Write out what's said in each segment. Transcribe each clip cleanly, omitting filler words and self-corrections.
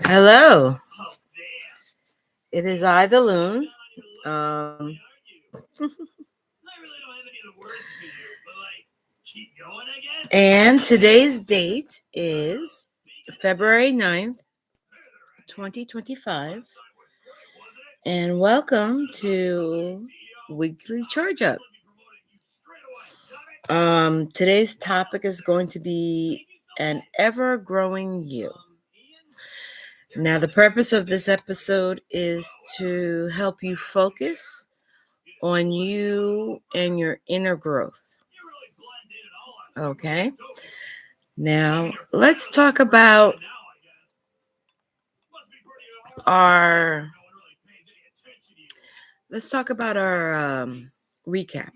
Hello, it is I, the Loon. Um, and today's date is February 9th, 2025. And welcome to Weekly Charge Up. Today's topic is going to be an ever growing you. Now, the purpose of this episode is to help you focus on you and your inner growth. Okay. Now, our let's talk about our recap.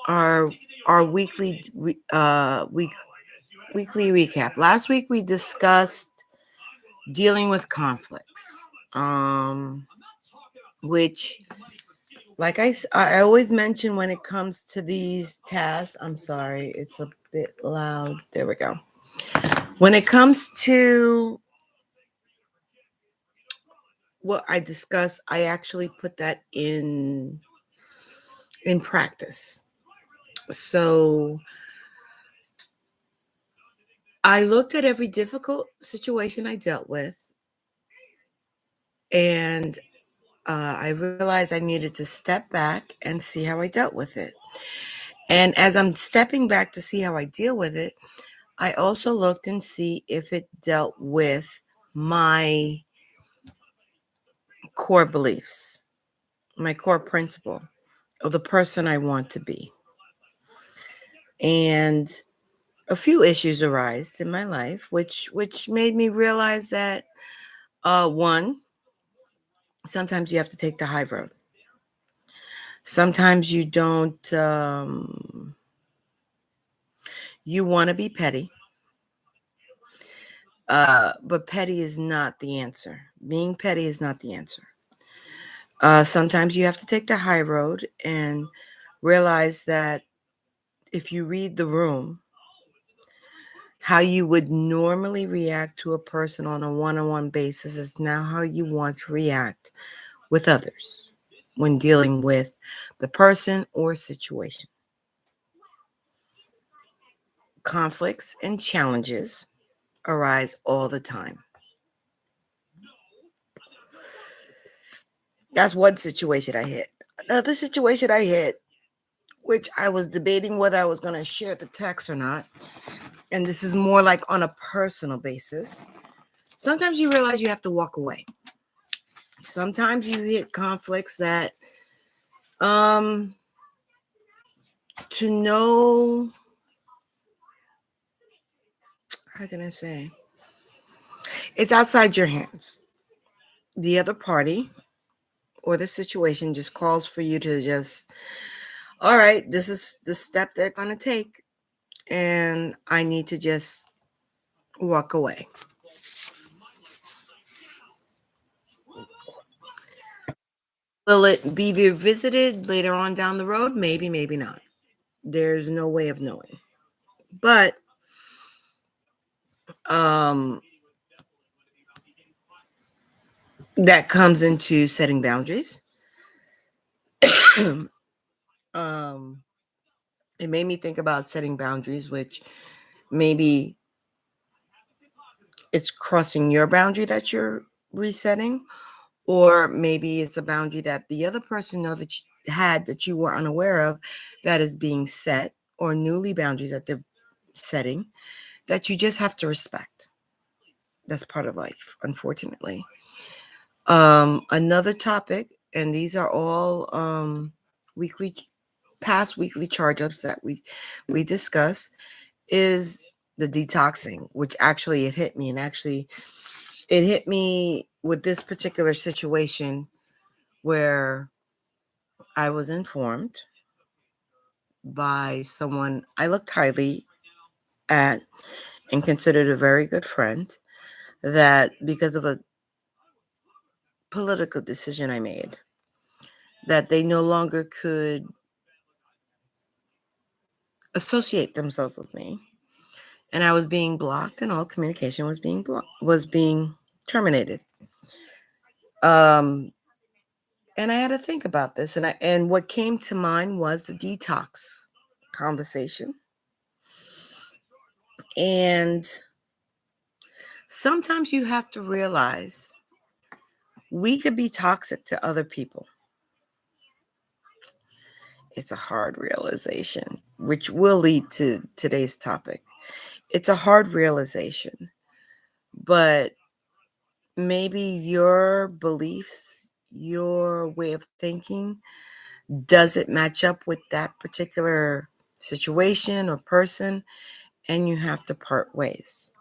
Our our weekly recap. Last week we discussed dealing with conflicts. Which like I always mention when it comes to these tasks, I'm sorry, it's a bit loud. There we go. When it comes to what I discuss, I actually put that in practice. So I looked at every difficult situation I dealt with, and I realized I needed to step back and see how I dealt with it. And as I'm stepping back to see how I deal with it, I also looked and see if it dealt with my core beliefs, my core principle of the person I want to be. And a few issues arise in my life, which made me realize that one, sometimes you have to take the high road. Sometimes you don't. You want to be petty, but petty is not the answer. Being petty is not the answer. Sometimes you have to take the high road and realize that if you read the room, how you would normally react to a person on a one-on-one basis is now how you want to react with others when dealing with the person or situation. Conflicts and challenges arise all the time. That's one situation I hit. Another situation I hit, which I was debating whether I was going to share the text or not, and this is more like on a personal basis. Sometimes you realize you have to walk away. Sometimes you hit conflicts that to know, how can I say, it's outside your hands. The other party or the situation just calls for you to just, all right, this is the step they're going to take, and I need to just walk away. Will it be revisited later on down the road? Maybe, maybe not. There's no way of knowing. But that comes into setting boundaries. um, it made me think about setting boundaries, which maybe it's crossing your boundary that you're resetting, or maybe it's a boundary that the other person know that you had that you were unaware of that is being set, or newly boundaries that they're setting that you just have to respect. That's part of life, unfortunately. Another topic, and these are all weekly past weekly charge ups that we discuss, is the detoxing, which actually it hit me with this particular situation where I was informed by someone I looked highly at and considered a very good friend that because of a political decision I made, that they no longer could associate themselves with me and I was being blocked, and all communication was being terminated. Um, and I had to think about this, and what came to mind was the detox conversation. And sometimes you have to realize we could be toxic to other people. It's a hard realization, which will lead to today's topic. It's a hard realization, but maybe your beliefs, your way of thinking, doesn't match up with that particular situation or person, and you have to part ways.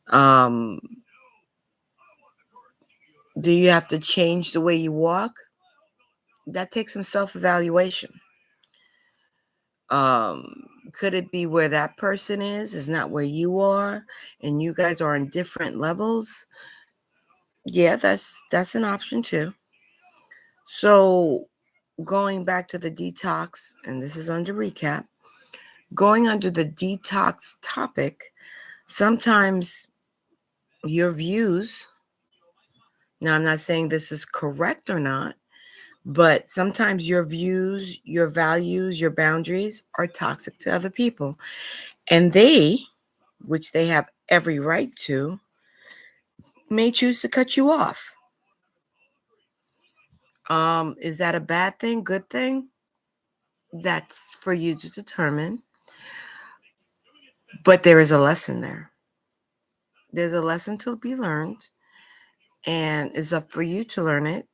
Um, do you have to change the way you walk? That takes some self evaluation. Um, could it be where that person is not where you are, and you guys are on different levels? Yeah, that's an option too. So going back to the detox, and this is under recap, going under the detox topic, sometimes your views, now I'm not saying this is correct or not, but sometimes your views, your values, your boundaries are toxic to other people. And they, which they have every right to, may choose to cut you off. Is that a bad thing, good thing? That's for you to determine. But there is a lesson there. There's a lesson to be learned, and it's up for you to learn it,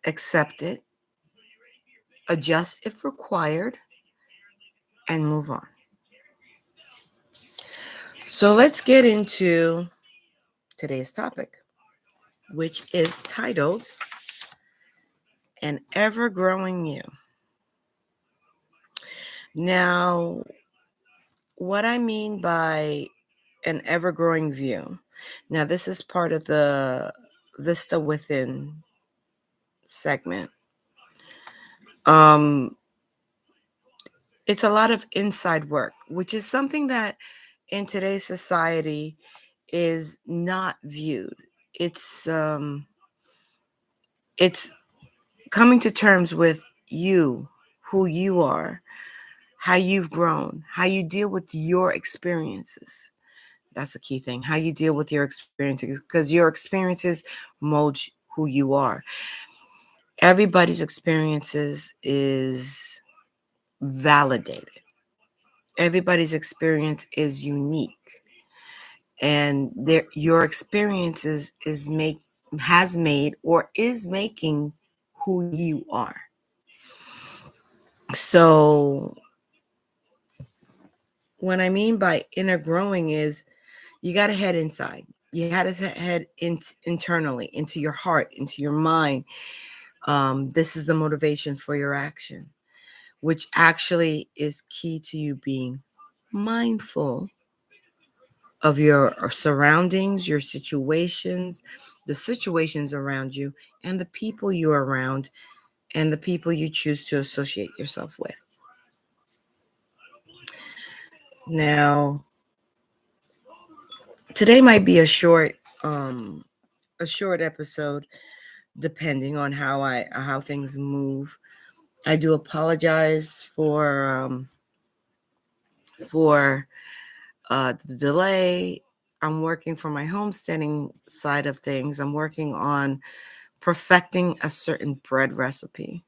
accept it, adjust if required, and move on. So let's get into today's topic, which is titled An Ever Growing You. Now, what I mean by an ever growing view, now this is part of the Vista Within segment. Um, it's a lot of inside work, which is something that in today's society is not viewed. It's coming to terms with you, who you are, how you've grown, how you deal with your experiences. That's a key thing. How you deal with your experiences, because your experiences mold who you are. Everybody's experiences is validated. Everybody's experience is unique, and your experiences has made or is making who you are. So what I mean by inner growing is you got to head inside. You got to head internally, into your heart, into your mind. This is the motivation for your action, which actually is key to you being mindful of your surroundings, your situations, the situations around you, and the people you're around, and the people you choose to associate yourself with. Now, today might be a short episode, depending on how things move. I do apologize for the delay. I'm working for my homesteading side of things. I'm working on perfecting a certain bread recipe.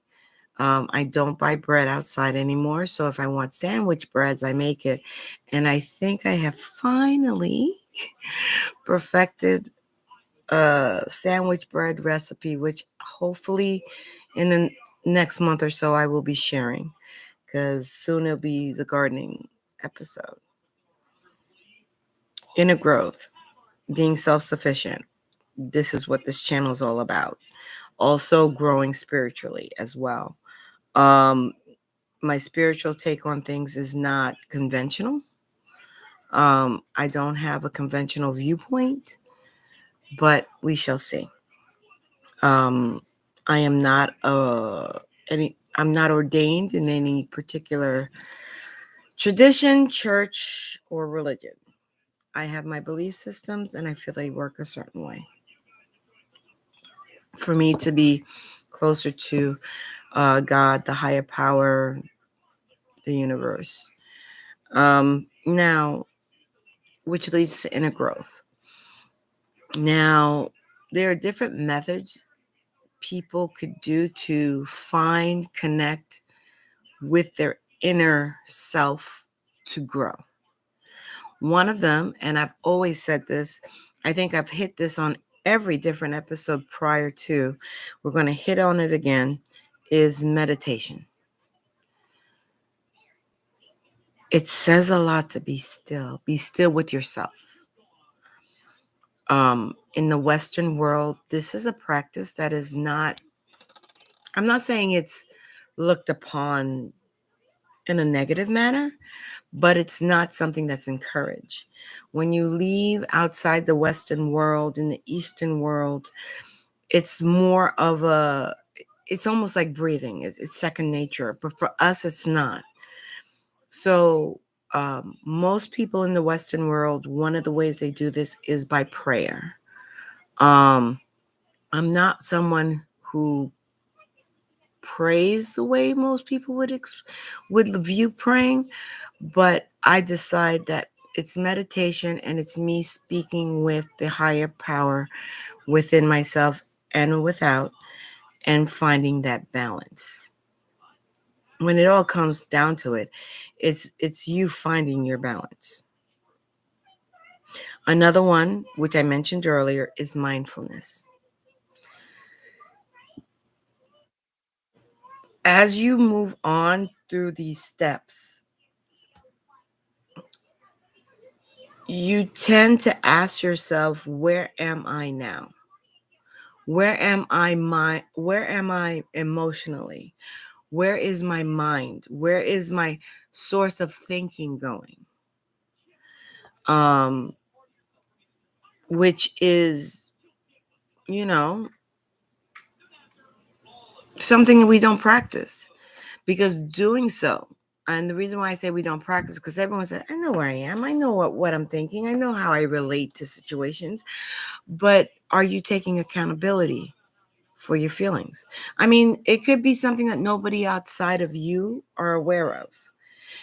I don't buy bread outside anymore. So if I want sandwich breads, I make it. And I think I have finally perfected a sandwich bread recipe, which hopefully in the next month or so I will be sharing, because soon it'll be the gardening episode. Inner growth, being self sufficient. This is what this channel is all about. Also, growing spiritually as well. Um, my spiritual take on things is not conventional. I don't have a conventional viewpoint, but we shall see. Um, I am not I'm not ordained in any particular Tradition, church, or religion. I have my belief systems and I feel they work a certain way. For me to be closer to God, the higher power, the universe. Now, which leads to inner growth. Now, there are different methods people could do to find, connect with their inner self to grow. One of them, and I've always said this, I think I've hit this on every different episode prior to, we're going to hit on it again, is meditation. It says a lot to be still with yourself. In the Western world, this is a practice that is not, I'm not saying it's looked upon in a negative manner, but it's not something that's encouraged. When you leave outside the Western world, in the Eastern world, it's more of a, it's almost like breathing. It's second nature, but for us, it's not. So most people in the Western world, one of the ways they do this is by prayer. I'm not someone who prays the way most people would view praying, but I decide that it's meditation and it's me speaking with the higher power within myself and without, and finding that balance. When it all comes down to it, it's you finding your balance. Another one, which I mentioned earlier, is mindfulness. As you move on through these steps, you tend to ask yourself, where am I now? Where am I emotionally? Where is my mind? Where is my source of thinking going? Which is, you know, something we don't practice, because doing so, and the reason why I say we don't practice, because everyone says, I know where I am. I know what I'm thinking. I know how I relate to situations. But are you taking accountability for your feelings? I mean, it could be something that nobody outside of you are aware of.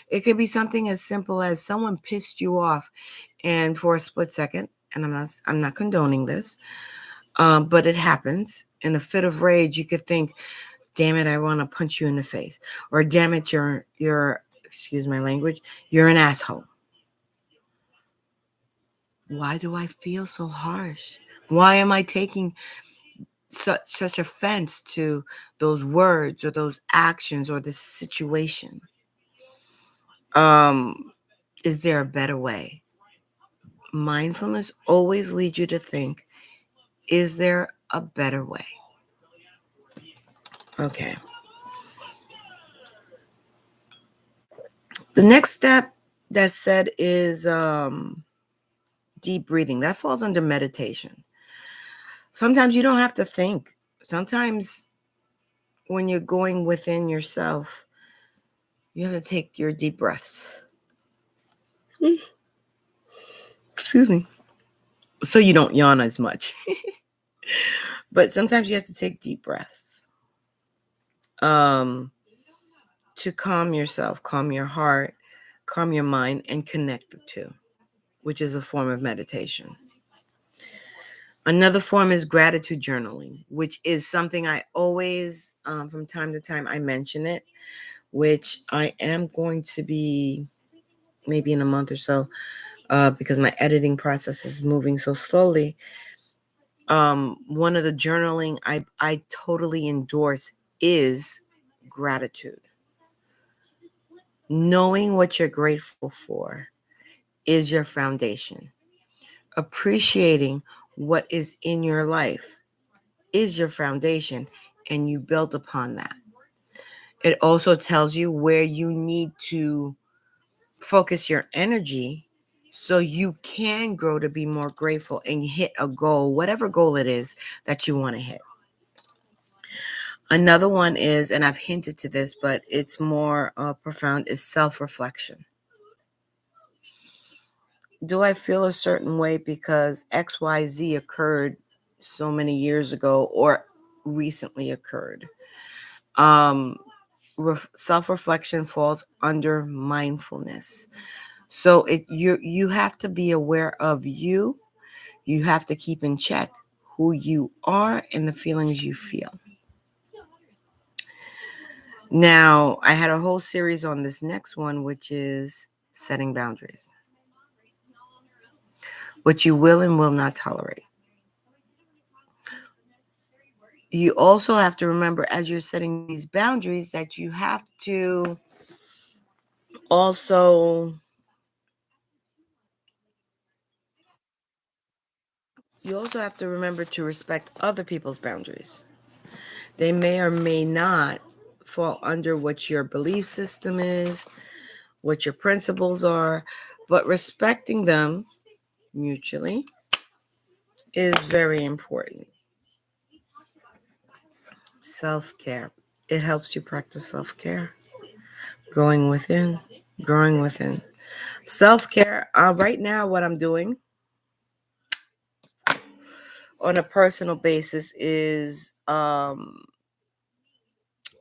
It could be something as simple as someone pissed you off, and for a split second, and I'm not condoning this, but it happens. In a fit of rage, you could think, damn it, I want to punch you in the face. Or damn it, you're excuse my language, you're an asshole. Why do I feel so harsh? Why am I taking such offense to those words or those actions or this situation? Is there a better way? Mindfulness always leads you to think, is there a better way? Okay. The next step that's said is deep breathing. That falls under meditation. Sometimes you don't have to think. Sometimes when you're going within yourself, you have to take your deep breaths. Excuse me. So you don't yawn as much. But sometimes you have to take deep breaths to calm yourself, calm your heart, calm your mind, and connect the two, which is a form of meditation. Another form is gratitude journaling, which is something I always, from time to time, I mention it, which I am going to be maybe in a month or so, because my editing process is moving so slowly. One of the journaling I totally endorse is gratitude. Knowing what you're grateful for is your foundation. Appreciating what is in your life is your foundation, and you build upon that. It also tells you where you need to focus your energy so you can grow to be more grateful and hit a goal, whatever goal it is that you want to hit. Another one is, and I've hinted to this, but it's more profound, is self-reflection. Do I feel a certain way because XYZ occurred so many years ago or recently occurred? Um, Self reflection falls under mindfulness. So you have to be aware of you. You have to keep in check who you are and the feelings you feel. Now, I had a whole series on this next one, which is setting boundaries, what you will and will not tolerate. You also have to remember as you're setting these boundaries that also you also have to remember to respect other people's boundaries. They may or may not fall under what your belief system is, what your principles are, but respecting them mutually is very important. Self care. It helps you practice self care, going within, growing within. Self care, right now, what I'm doing on a personal basis is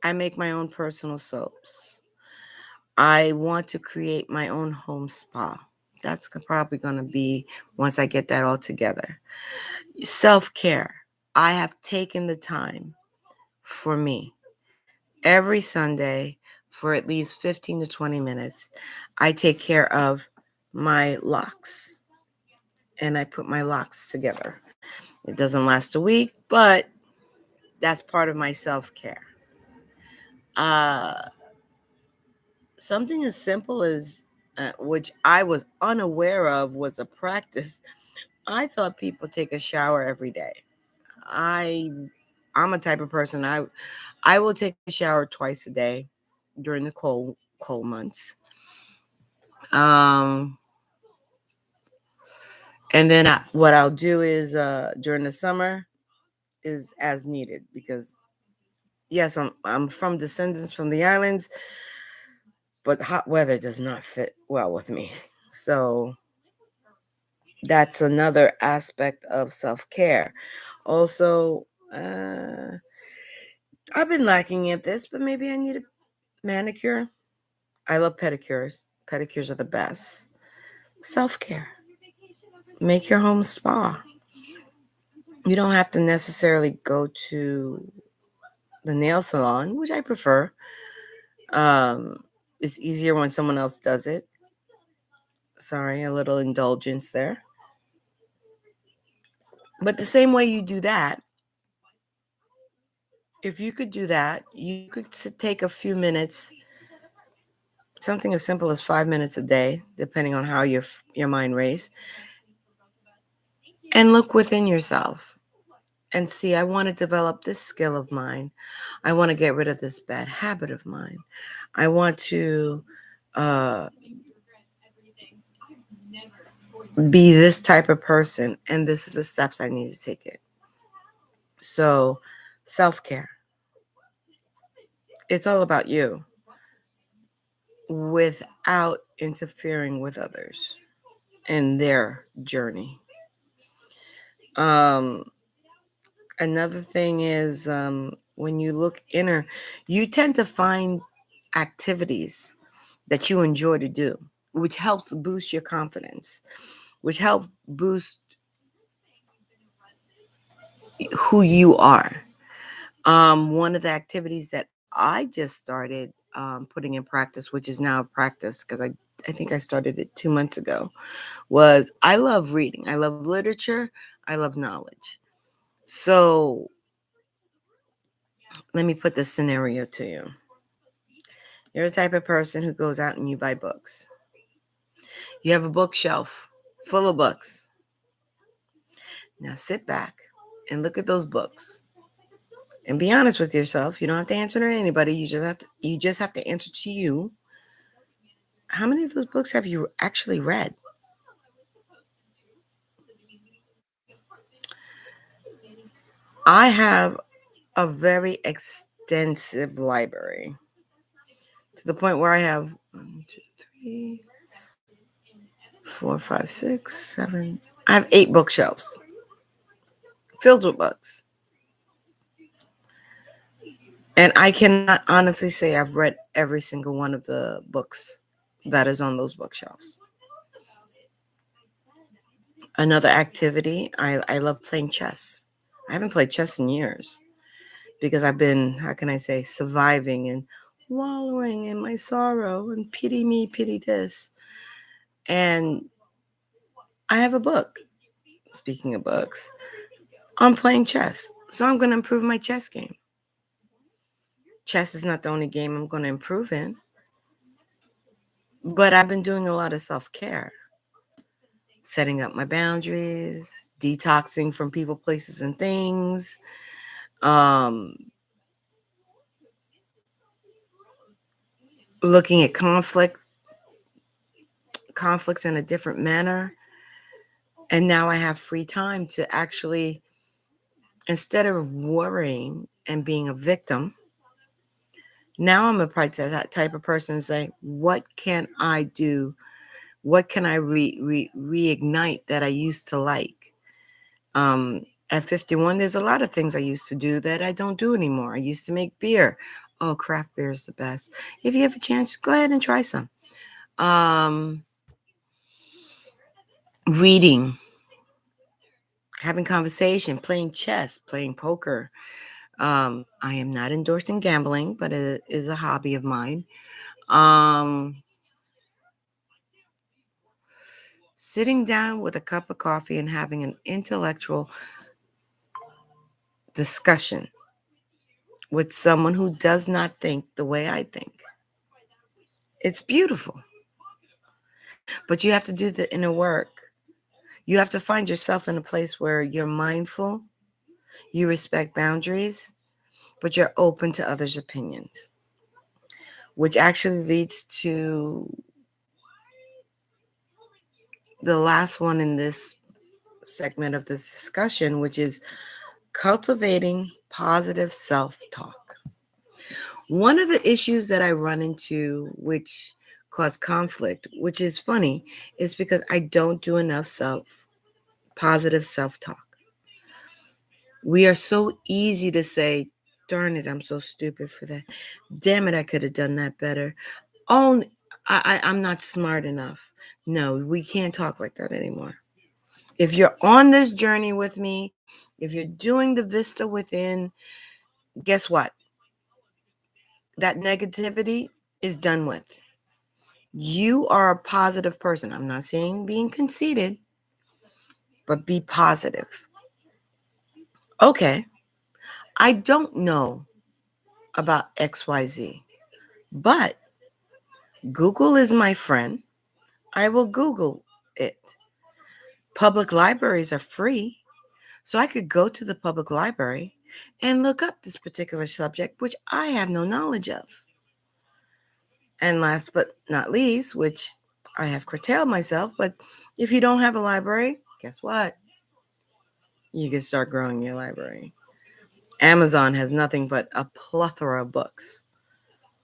I make my own personal soaps. I want to create my own home spa. That's probably going to be once I get that all together. Self care. I have taken the time for me every Sunday for at least 15 to 20 minutes. I take care of my locks and I put my locks together. It doesn't last a week, but that's part of my self care. Uh, Something as simple as which I was unaware of was a practice. I thought people take a shower every day. I I'm a type of person I will take a shower twice a day during the cold months. Um and then what I'll do is during the summer is as needed because yes, I'm from descendants from the islands, but hot weather does not fit well with me. So that's another aspect of self-care. Also, I've been lacking at this, but maybe I need a manicure. I love pedicures. Pedicures are the best. Self-care. Make your home spa. You don't have to necessarily go to the nail salon, which I prefer. Um, it's easier when someone else does it. Sorry, a little indulgence there. But the same way you do that, if you could do that, you could take a few minutes, something as simple as 5 minutes a day, depending on how your mind races, and look within yourself and see, I want to develop this skill of mine. I want to get rid of this bad habit of mine. I want to uh, be this type of person, and this is the steps I need to take it. So, self care. It's all about you without interfering with others and their journey. Um, Another thing is when you look inner, you tend to find activities that you enjoy to do, which helps boost your confidence, which helps boost who you are. One of the activities that I just started putting in practice, which is now a practice because I think I started it 2 months ago, was I love reading. I love literature. I love knowledge. So let me put this scenario to you. You're the type of person who goes out and you buy books. You have a bookshelf full of books. Now sit back and look at those books and be honest with yourself. You don't have to answer to anybody. You just have to answer to you. How many of those books have you actually read? I have a very extensive library to the point where I have 1, 2, 3, Four, five, six, seven. I have 8 bookshelves filled with books. And I cannot honestly say I've read every single one of the books that is on those bookshelves. Another activity, I love playing chess. I haven't played chess in years because I've been, how can I say, surviving and wallowing in my sorrow and pity me, pity this. And I have a book, speaking of books, on playing chess. So I'm going to improve my chess game. Chess is not the only game I'm going to improve in, but I've been doing a lot of self care, setting up my boundaries, detoxing from people, places, and things, um, looking at conflicts in a different manner. And now I have free time to actually, instead of worrying and being a victim, now I'm a that type of person to say, what can I do? What can I reignite that I used to like? At 51, there's a lot of things I used to do that I don't do anymore. I used to make beer. Oh, craft beer is the best. If you have a chance, go ahead and try some. Um, Reading, having conversation, playing chess, playing poker. I am not endorsing gambling, but it is a hobby of mine. Um, Sitting down with a cup of coffee and having an intellectual discussion with someone who does not think the way I think. It's beautiful, but you have to do the inner work. You have to find yourself in a place where you're mindful, you respect boundaries, but you're open to others' opinions, which actually leads to the last one in this segment of this discussion, which is cultivating positive self talk. One of the issues that I run into, which cause conflict, which is funny, is because I don't do enough positive self talk. We are so easy to say, darn it, I'm so stupid for that. Damn it, I could have done that better. Oh, I'm not smart enough. No, we can't talk like that anymore. If you're on this journey with me, if you're doing the Vista Within, guess what? That negativity is done with. You are a positive person. I'm not saying being conceited, but be positive. Okay, I don't know about XYZ, but Google is my friend. I will Google it. Public libraries are free, so I could go to the public library and look up this particular subject, which I have no knowledge of. And last but not least, which I have curtailed myself, but if you don't have a library, guess what? You can start growing your library. Amazon has nothing but a plethora of books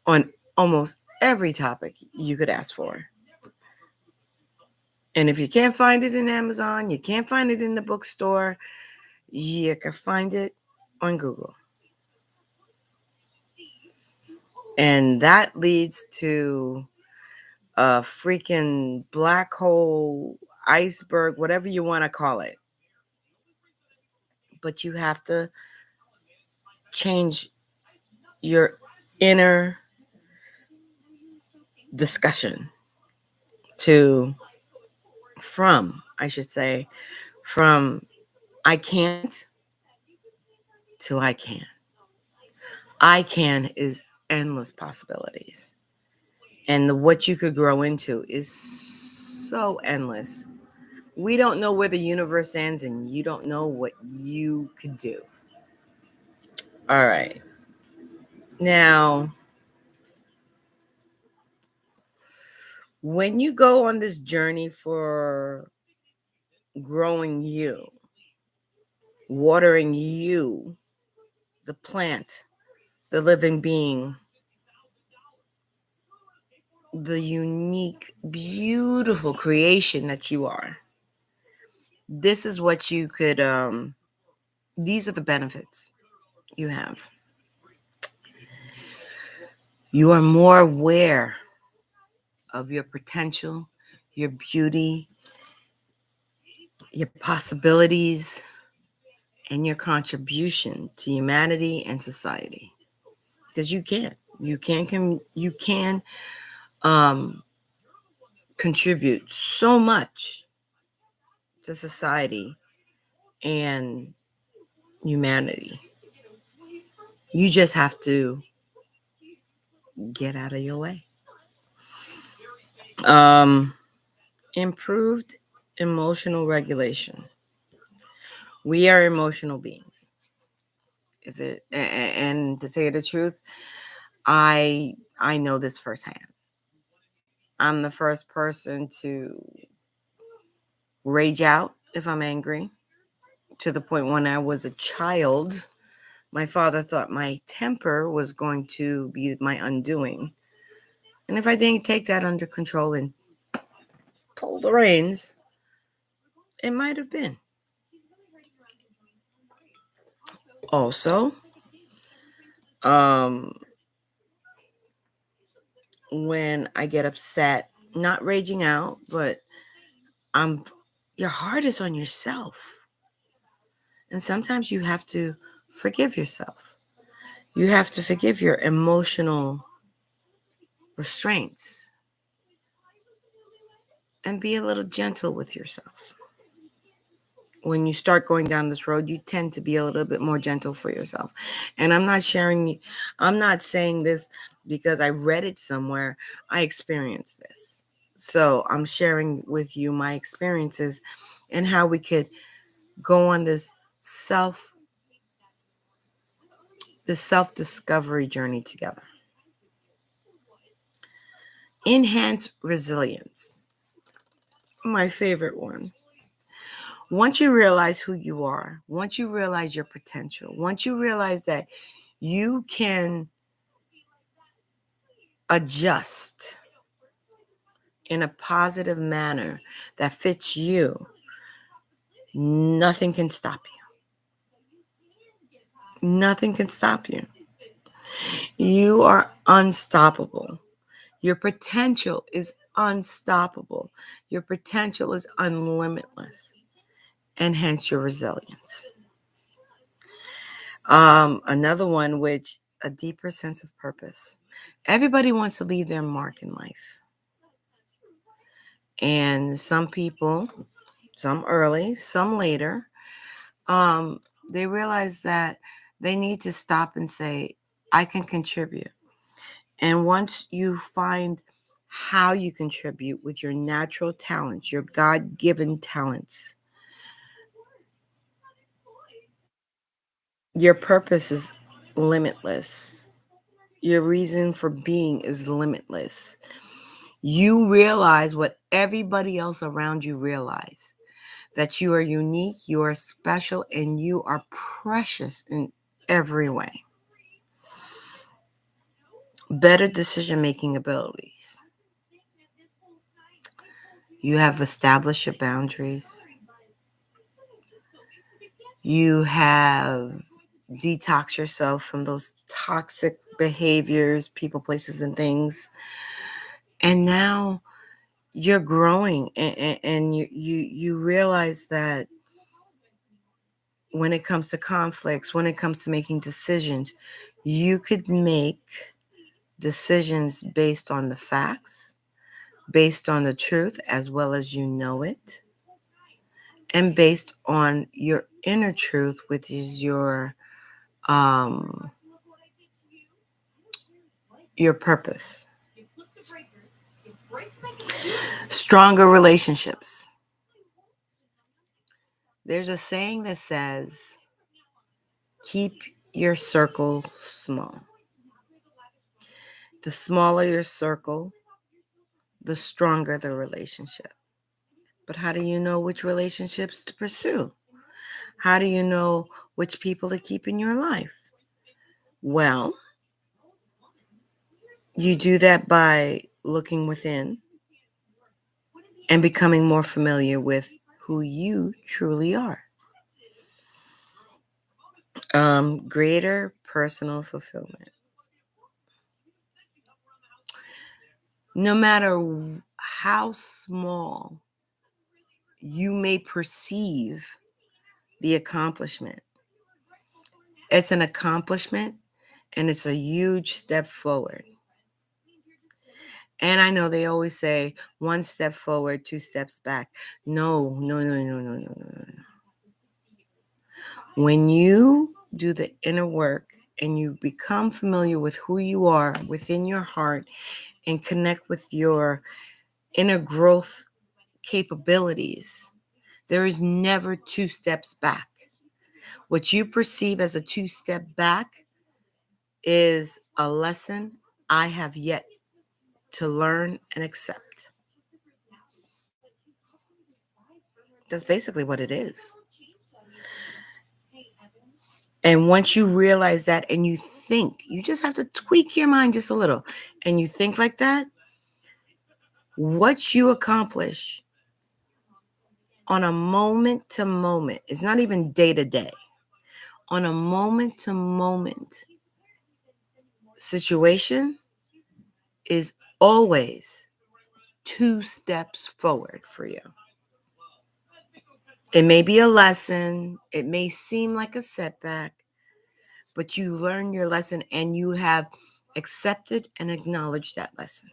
on almost every topic you could ask for. And if you can't find it in Amazon, you can't find it in the bookstore, you can find it on Google. And that leads to a freaking black hole, iceberg, whatever you want to call it. But you have to change your inner discussion to, I should say, from I can't to I can. I can is endless possibilities. And what you could grow into is so endless. We don't know where the universe ends, and you don't know what you could do. All right. Now, when you go on this journey for growing you, watering you, the plant, the living being, the unique, beautiful creation that you are, this is what you could, these are the benefits you have. You are more aware of your potential, your beauty, your possibilities, and your contribution to humanity and society. Because you can um, contribute so much to society and humanity. You just have to get out of your way. Um, Improved emotional regulation. We are emotional beings. And to tell you the truth, I know this firsthand. I'm the first person to rage out if I'm angry, to the point when I was a child, my father thought my temper was going to be my undoing. And if I didn't take that under control and pull the reins, it might have been. Also, um, when I get upset, not raging out, but I'm your heart is on yourself. And sometimes you have to forgive yourself. You have to forgive your emotional restraints and be a little gentle with yourself. When you start going down this road, you tend to be a little bit more gentle for yourself. And I'm not saying this because I read it somewhere. I experienced this. So I'm sharing with you my experiences and how we could go on this self-discovery journey together. Enhance resilience. My favorite one. Once you realize who you are, once you realize your potential, once you realize that you can adjust in a positive manner that fits you, nothing can stop you. Nothing can stop you. You are unstoppable. Your potential is unstoppable. Your potential is unlimitless, and hence your resilience. Another one, which a deeper sense of purpose. Everybody wants to leave their mark in life. And some people, some early, some later, they realize that they need to stop and say, I can contribute. And once you find how you contribute with your natural talents, your God given talents, your purpose is limitless. Your reason for being is limitless. You realize what everybody else around you realize, that you are unique, you are special, and you are precious in every way. Better decision-making abilities. You have established your boundaries. You have detoxed yourself from those toxic behaviors, people, places, and things. And now you're growing, and you realize that when it comes to conflicts, when it comes to making decisions, you could make decisions based on the facts, based on the truth as well as you know it, and based on your inner truth, which is um your purpose. Stronger relationships. There's a saying that says, keep your circle small. The smaller your circle, the stronger the relationship. But how do you know which relationships to pursue? How do you know which people to keep in your life? Well, you do that by looking within and becoming more familiar with who you truly are. Greater personal fulfillment. No matter how small you may perceive the accomplishment, it's an accomplishment and it's a huge step forward. And I know they always say 1 step forward, 2 steps back. No, no, no, no, no, no, no. When you do the inner work and you become familiar with who you are within your heart and connect with your inner growth capabilities, there is never 2 steps back. What you perceive as a 2 step back is a lesson I have yet to learn and accept. That's basically what it is. And once you realize that and you think, you just have to tweak your mind just a little, and you think like that, what you accomplish on a moment to moment, it's not even day to day, on a moment to moment situation is always 2 steps forward for you. It may be a lesson, it may seem like a setback, but you learn your lesson and you have accepted and acknowledged that lesson.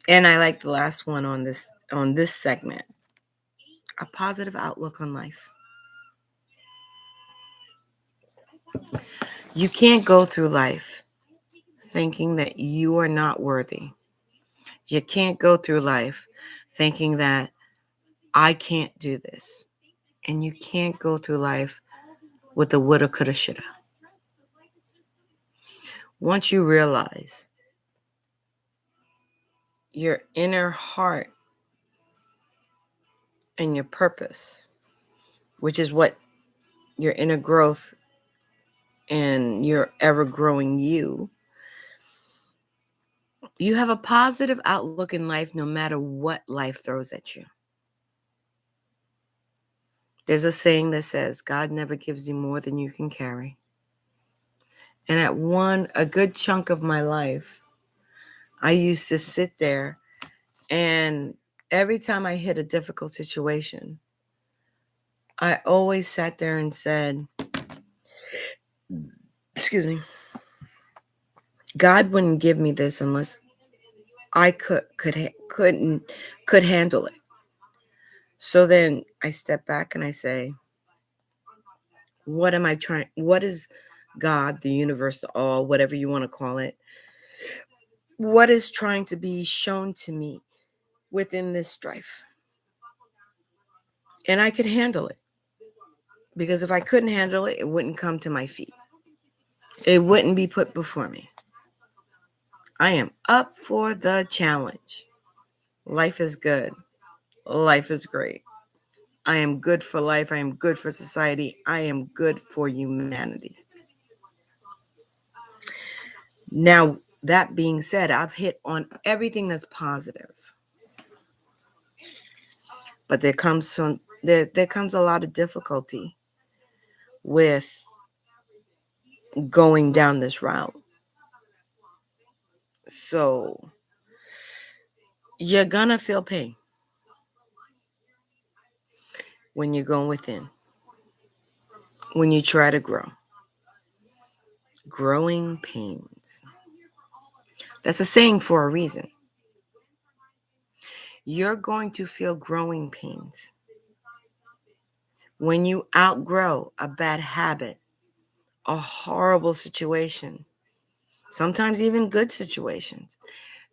And I like the last one on this segment. A positive outlook on life. You can't go through life thinking that you are not worthy. You can't go through life thinking that I can't do this. And you can't go through life with a woulda, coulda, shoulda. Once you realize your inner heart and your purpose, which is what your inner growth and your ever growing you have a positive outlook in life no matter what life throws at you. There's a saying that says, God never gives you more than you can carry. And a good chunk of my life, I used to sit there and every time I hit a difficult situation, I always sat there and said, excuse me, God wouldn't give me this unless I could handle it. So then I step back and I say, what is God, the universe, the all, whatever you want to call it, what is trying to be shown to me within this strife? And I could handle it. Because if I couldn't handle it, it wouldn't come to my feet. It wouldn't be put before me. I am up for the challenge. Life is good. Life is great. I am good for life. I am good for society. I am good for humanity. Now, that being said, I've hit on everything that's positive. But there comes a lot of difficulty with going down this route. So you're gonna feel pain when you're going within, when you try to grow. Growing pains. That's a saying for a reason. You're going to feel growing pains when you outgrow a bad habit, a horrible situation, sometimes even good situations.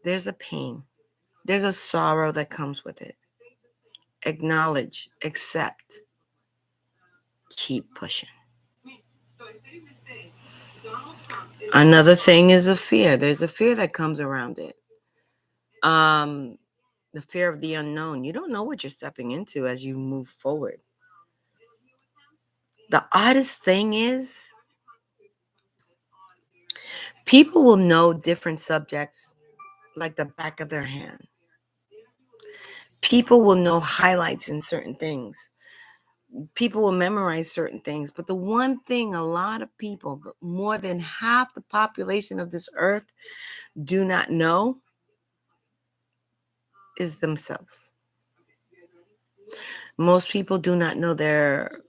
There's a pain. There's a sorrow that comes with it. Acknowledge, accept, keep pushing. Another thing is a fear. There's a fear that comes around it. The fear of the unknown. You don't know what you're stepping into as you move forward. The oddest thing is People will know different subjects like the back of their hand. People will know highlights in certain things. People will memorize certain things. But the one thing a lot of people, more than half the population of this earth, do not know is themselves. Most people do not know their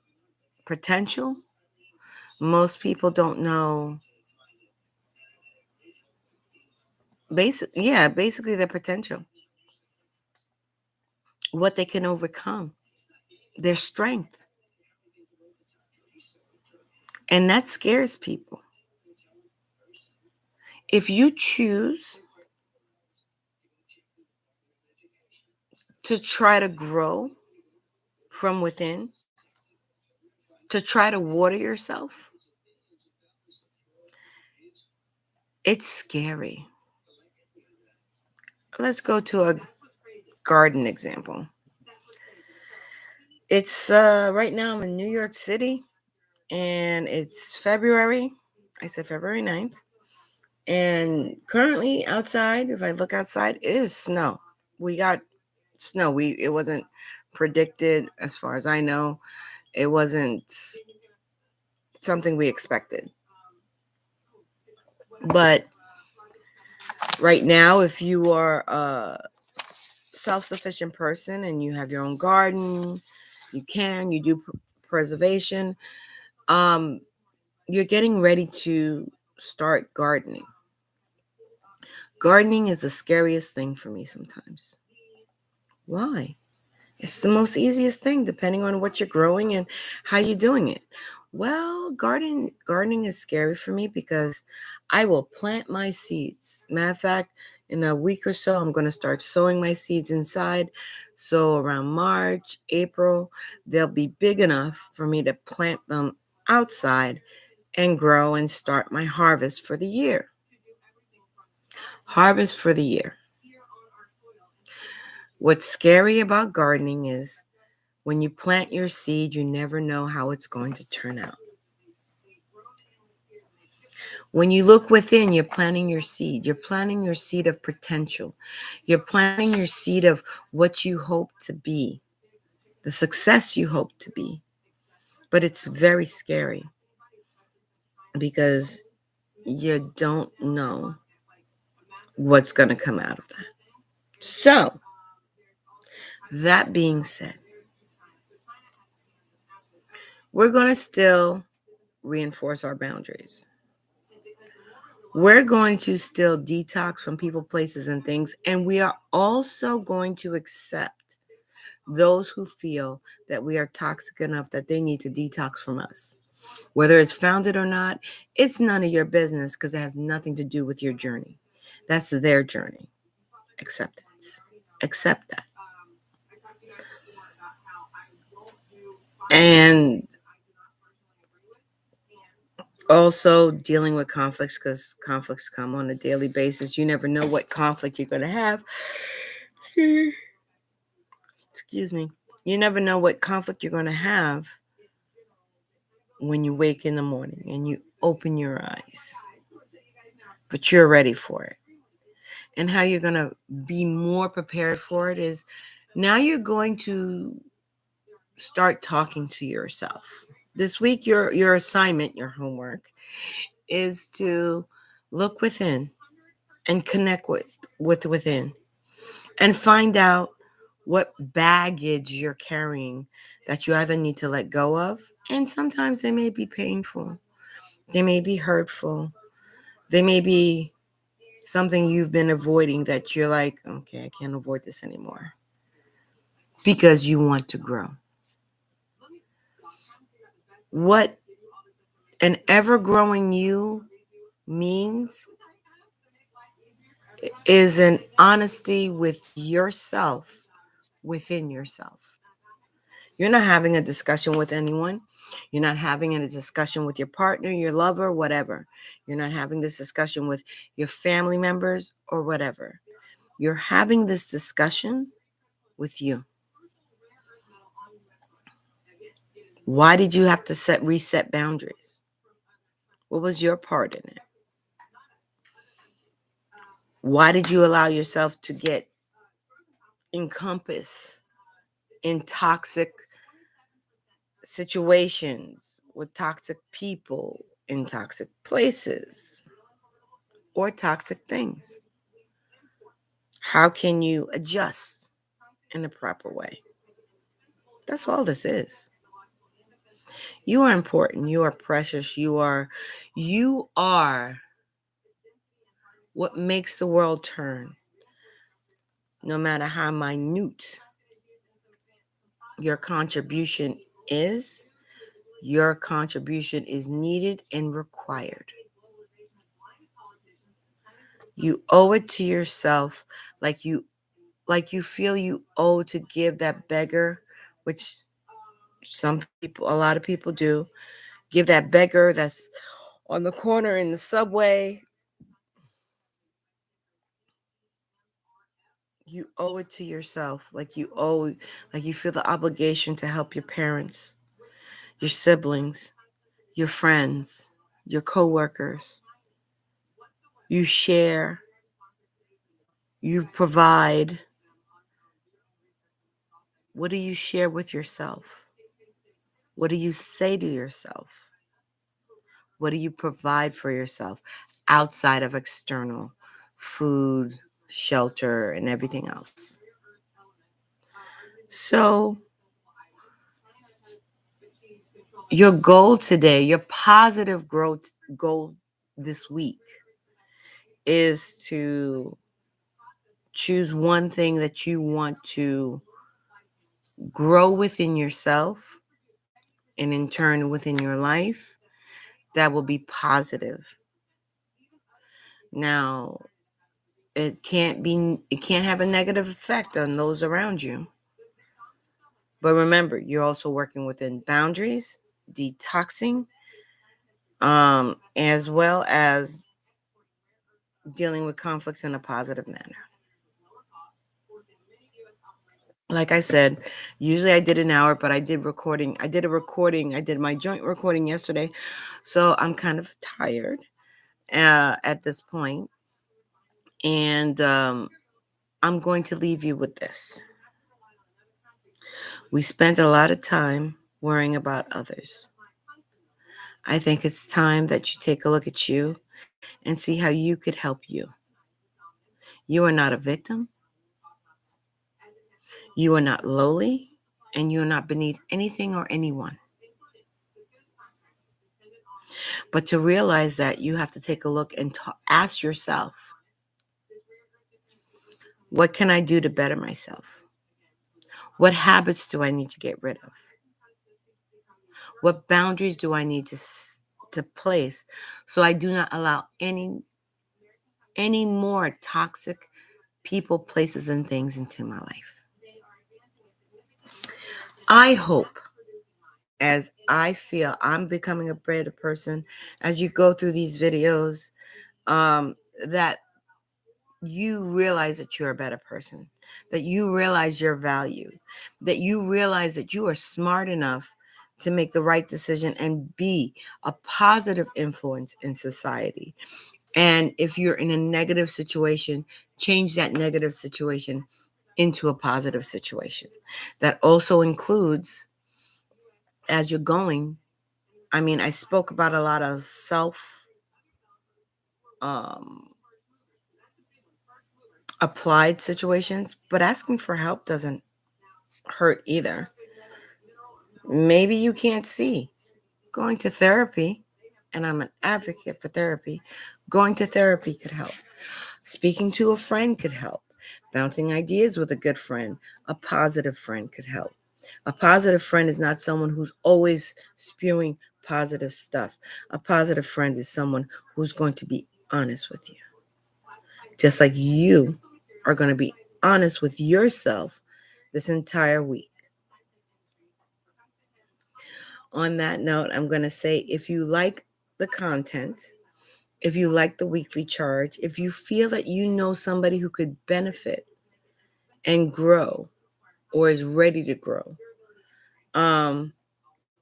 potential. Most people don't know basically their potential, what they can overcome, their strength. And that scares people. If you choose to try to grow from within, to try to water yourself, it's scary. Let's go to a garden example. It's right now I'm in New York City and it's February. I said February 9th. And currently outside, if I look outside, it is snow. We got snow. It wasn't predicted as far as I know. It wasn't something we expected. But right now, if you are a self-sufficient person and you have your own garden, you do preservation, um, you're getting ready to start gardening. Gardening is the scariest thing for me sometimes. Why? It's the most easiest thing, depending on what you're growing and how you're doing it. Well, gardening is scary for me because I will plant my seeds. Matter of fact, in a week or so, I'm going to start sowing my seeds inside. So around March, April, they'll be big enough for me to plant them outside and grow and start my harvest for the year. Harvest for the year. What's scary about gardening is when you plant your seed, you never know how it's going to turn out. When you look within, you're planting your seed. You're planting your seed of potential. You're planting your seed of what you hope to be, the success you hope to be. But it's very scary because you don't know what's going to come out of that. So, that being said, we're going to still reinforce our boundaries. We're going to still detox from people, places, and things. And we are also going to accept those who feel that we are toxic enough that they need to detox from us. Whether it's founded or not, it's none of your business because it has nothing to do with your journey. That's their journey. Acceptance. Accept that. And also dealing with conflicts because conflicts come on a daily basis. You never know what conflict you're going to have. Excuse me. You never know what conflict you're going to have when you wake in the morning and you open your eyes. But you're ready for it. And how you're going to be more prepared for it is now you're going to start talking to yourself. This week, your assignment, your homework, is to look within and connect with within and find out what baggage you're carrying that you either need to let go of, and sometimes they may be painful, they may be hurtful, they may be something you've been avoiding that you're like, okay, I can't avoid this anymore because you want to grow. What an ever-growing you means is an honesty with yourself within yourself. You're not having a discussion with anyone. You're not having a discussion with your partner, your lover, whatever. You're not having this discussion with your family members or whatever. You're having this discussion with you. Why did you have to reset boundaries? What was your part in it? Why did you allow yourself to get encompassed in toxic situations with toxic people in toxic places or toxic things? How can you adjust in the proper way? That's all this is. You are important. You are precious. You are what makes the world turn. No matter how minute your contribution is, your contribution is needed and required. You owe it to yourself, like you feel you owe to give that beggar, which a lot of people do, give that beggar that's on the corner in the subway. You owe it to yourself, like you feel the obligation to help your parents, your siblings, your friends, your coworkers. You share, you provide. What do you share with yourself? What do you say to yourself? What do you provide for yourself outside of external food, shelter, and everything else? So, your goal today, your positive growth goal this week is to choose one thing that you want to grow within yourself and in turn within your life that will be positive. Now, it can't have a negative effect on those around you. But remember, you're also working within boundaries, detoxing, as well as dealing with conflicts in a positive manner. Like I said, usually I did an hour, but I did recording. I did a recording. I did my joint recording yesterday. So I'm kind of tired at this point. And I'm going to leave you with this. We spent a lot of time worrying about others. I think it's time that you take a look at you and see how you could help you. You are not a victim. You are not lowly. And you are not beneath anything or anyone. But to realize that, you have to take a look and ask yourself, what can I do to better myself? What habits do I need to get rid of? What boundaries do I need to place so I do not allow any more toxic people, places, and things into my life? I hope, as I feel I'm becoming a better person as you go through these videos, that you realize that you're a better person, that you realize your value, that you realize that you are smart enough to make the right decision and be a positive influence in society. And if you're in a negative situation, change that negative situation into a positive situation. That also includes, as you're going, I spoke about a lot of self um, applied situations, but asking for help doesn't hurt either. Maybe you can't see. Going to therapy, and I'm an advocate for therapy, going to therapy could help. Speaking to a friend could help. Bouncing ideas with a good friend, a positive friend could help. A positive friend is not someone who's always spewing positive stuff. A positive friend is someone who's going to be honest with you. Just like you are going to be honest with yourself this entire week. On that note, I'm going to say, if you like the content, if you like the weekly charge, if you feel that you know somebody who could benefit and grow or is ready to grow,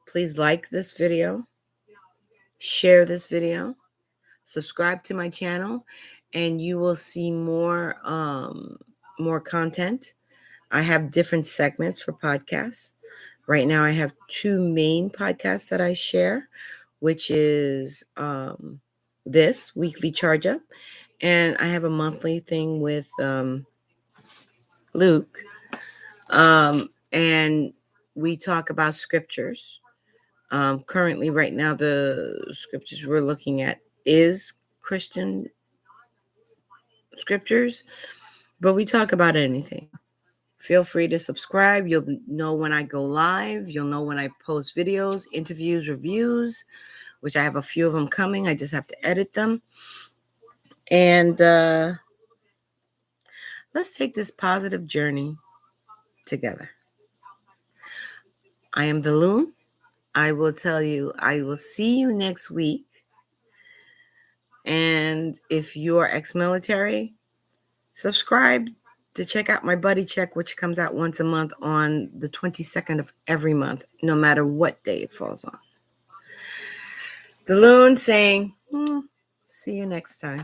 please like this video, share this video, subscribe to my channel, and you will see more content. I have different segments for podcasts. Right now I have two main podcasts that I share, which is this weekly charge up, and I have a monthly thing with Luke, and we talk about scriptures. Currently, right now, the scriptures we're looking at is Christian scriptures, but we talk about anything. Feel free to subscribe. You'll know when I go live. You'll know when I post videos, interviews, reviews, which I have a few of them coming. I just have to edit them. And let's take this positive journey together. I am the Loon. I will tell you, I will see you next week. And if you're ex-military, subscribe to check out my Buddy Check, which comes out once a month on the 22nd of every month, no matter what day it falls on. The Loon saying, see you next time.